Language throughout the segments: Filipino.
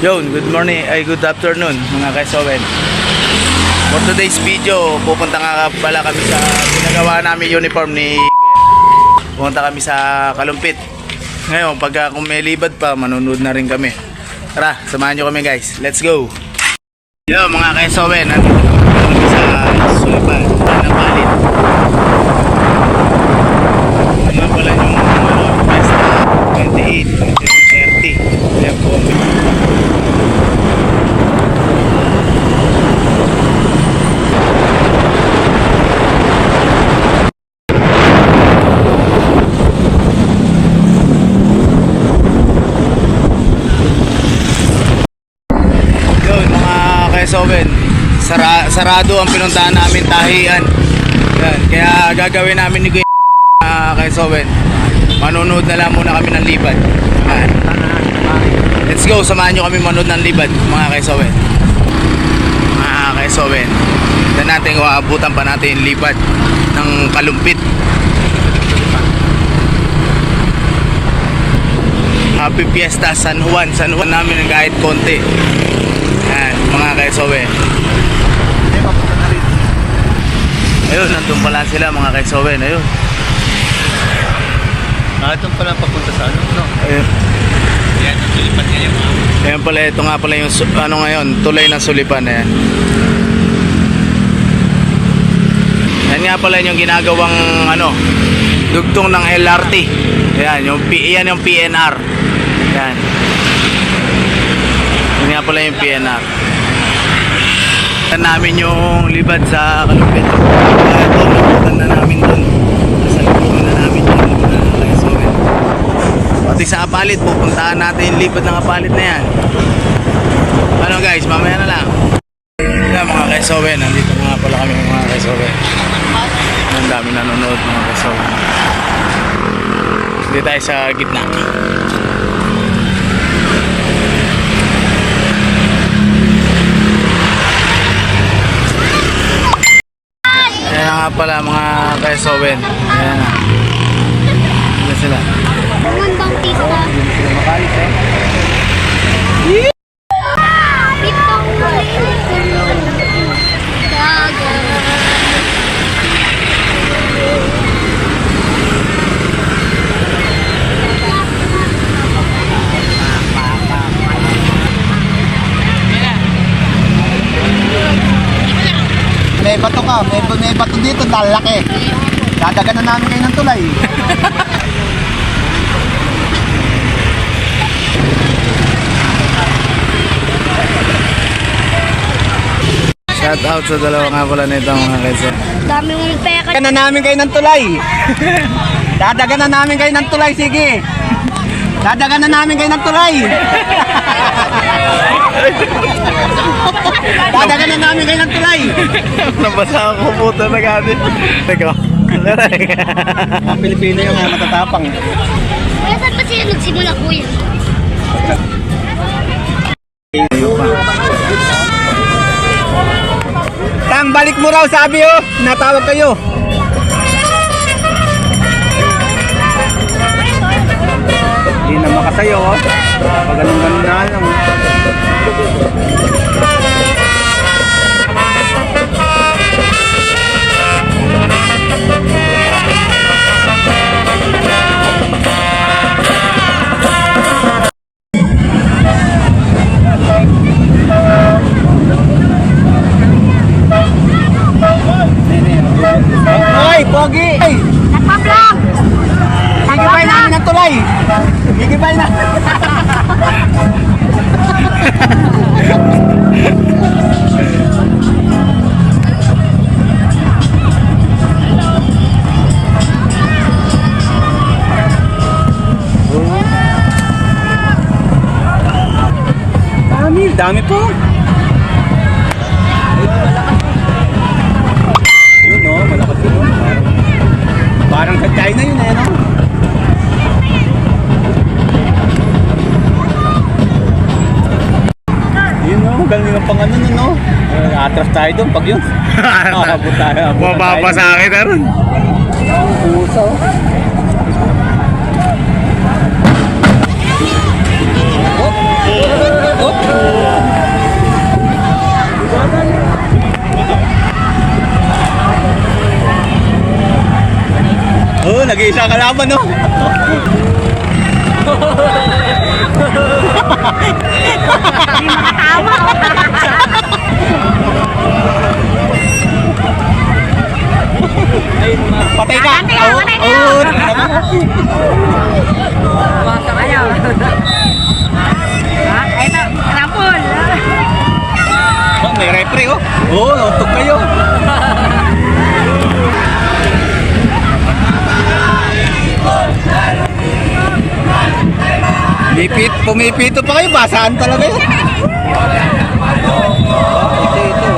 Yun, good morning, ay good afternoon mga kaisowen. For today's video, pupunta nga pala kami sa ginagawa namin uniform ni pupunta kami sa Kalumpit. Ngayon, pagka kung may libad pa, manunod na rin kami. Tara, samahan nyo kami guys, let's go. Yo mga kaisowen, nandito kami sa Sulipan, Napalit. Ngayon pala yung Fiesta 28, 30. Ayan po. Soben, sarado ang pinuntahan namin, tahian. Yan, kaya gagawin namin ni Kuya kay Soben. Manonood na lang muna kami ng libad. Yan. Let's go, samahan nyo kami manood ng libad mga kay Soben. Mga kay Soben. Dan natin kung aabutan pa natin yung libad ng Kalumpit. Happy Fiesta San Juan. San Juan namin ng kahit konti. Yan, mga kaisowe. Ayun, nandun pala sila mga kaisowe. Ayun. Ito pala papunta sa ano, no? Ayun. Yan, ang Sulipan ngayon. Ayan pala, ito nga pala yung ano ngayon, tulay ng Sulipan. Ayan. Yan nga pala yung ginagawang ano, dugtong ng LRT. Ayan, yan yung PNR. Ayan. Yan nga pala yung PNR. Yan namin yung libad sa Kalumpit. Ito, nabutan na namin dun. Nasalubungan na namin yung Kaisowen. Pati sa Apalit, pupuntahan natin yung libad ng Apalit na yan. Ano guys, mamaya na lang. Yan mga Kaisowen, nandito nga pala kami mga Kaisowen. Ang dami nanonood mga Kaisowen. Dito tayo sa gitna. Ayan nga pala mga Kaisowen. Ayan na. Ayan sila. Magandang pista. Ayan sila makalit eh. Pitong May bato ka, may bato dito, lalaki. Dadagan na namin kayo ng tulay. Shout out sa dalawa nga pala nito mga Kaisowen. dami mong peka. Dadagan na namin kayo ng tulay. Dadagan na namin kayo ng tulay, sige. Dadagan na namin kayo ng tulay. Dadagan na namin kayo ng tulay. Nabasa ako puta na gani. Teka. Ang Pilipino yung matatapang. Kaya saan ba sila nagsimula kuya? Tang, balik mo raw, sabi oh. Natawag kayo. Hindi na makasayo oh. Pag ganun na lang. Hoy, pogi! Hey! Nagpa-vlog! Gigibay namin ng tulay! Gigibay na! Dami po! Yun o, malakas yun. Parang sa China yun eh, no? Yun o, galing ang pang ano nun, no? Atras tayo doon pag yun. Abot tayo. Mababa sa akin na rin. Puso. Oh, Oh, nag-iisa kalaban, no? Hindi makatama. Patay ka! Patay ka, patay ka. Ayaw. Ha? Ito, rampol. Oh, may refre, oh. Oh, nauntog kayo. Pumipito pa kayo, basaan talaga yun. Ito.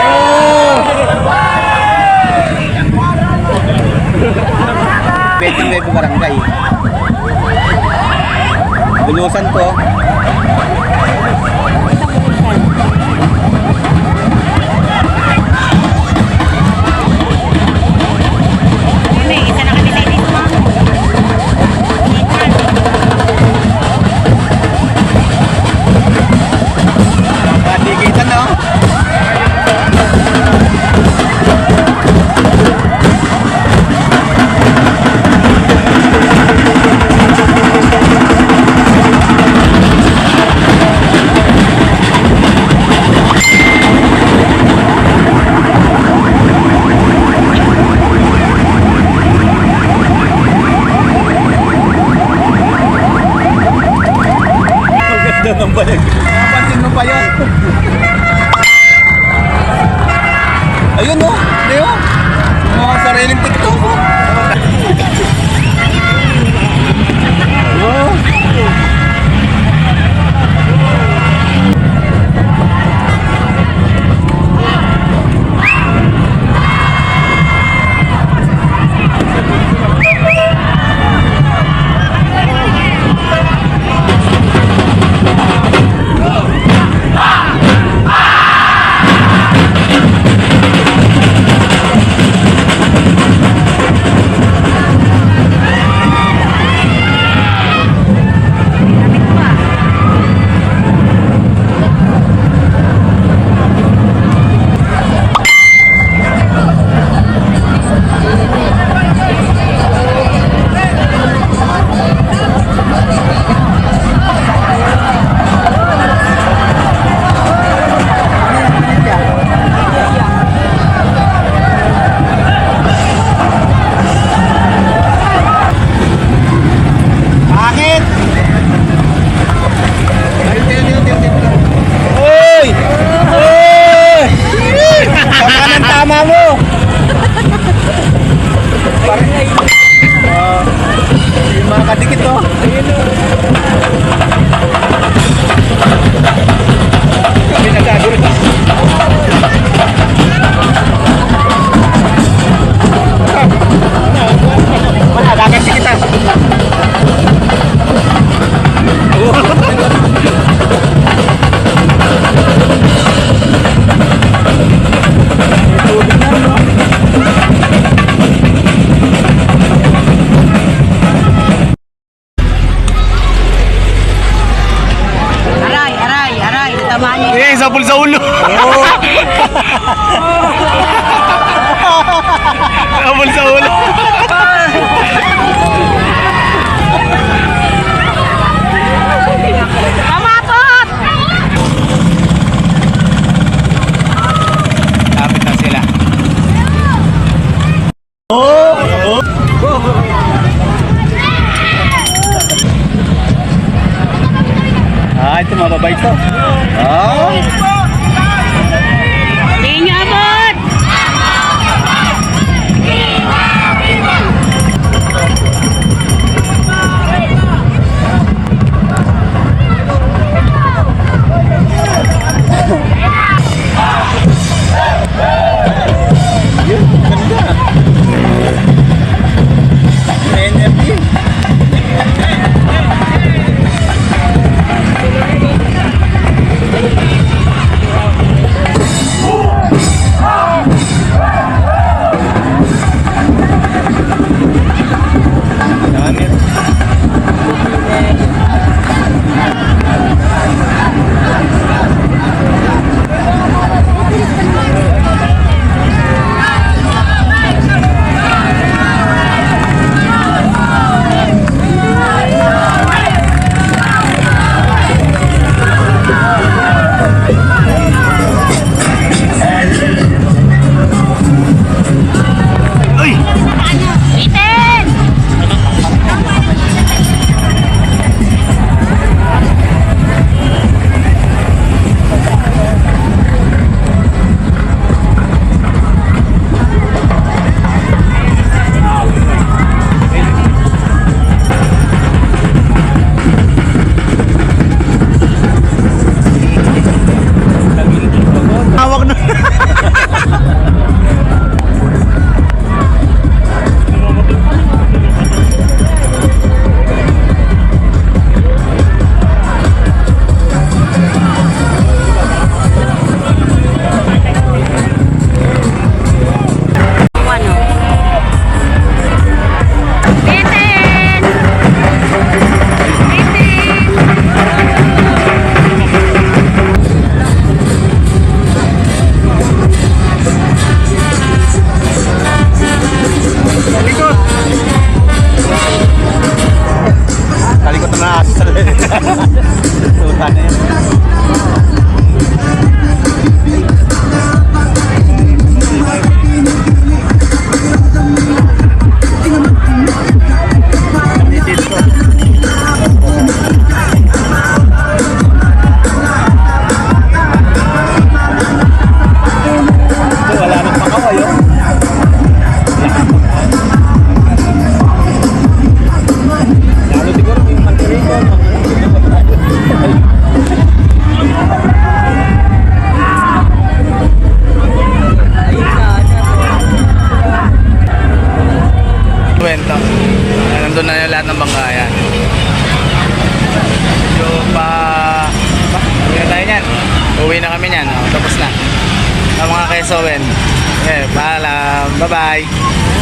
Oh! 29 barangay. Bulusan to. Isa na kami tayo dito. Kadigitan, no? Ganda ng balag. Napansin mo pa yun? Ayun, no? Leo. Mga sariling TikTok, oh. Wow. Bakit? Uy! Uy! Tama ng tama mo! Yung mga kadikit, oh. Kami nagagawin. Gaganti kita. Aray. Tamaan niyo. Eh, sapul sa ulo. Sapul sa ulo. Pamapot! Kapit na sila. Ah, ito mababait to. Oh. Hindi niyo abot! Yun, ganda. May energy. lahat ng bangka yan. Medyo uwi na tayo niyan. Uwi na kami niyan. Tapos na. Mga Kesowen. Paalam. Bye-bye.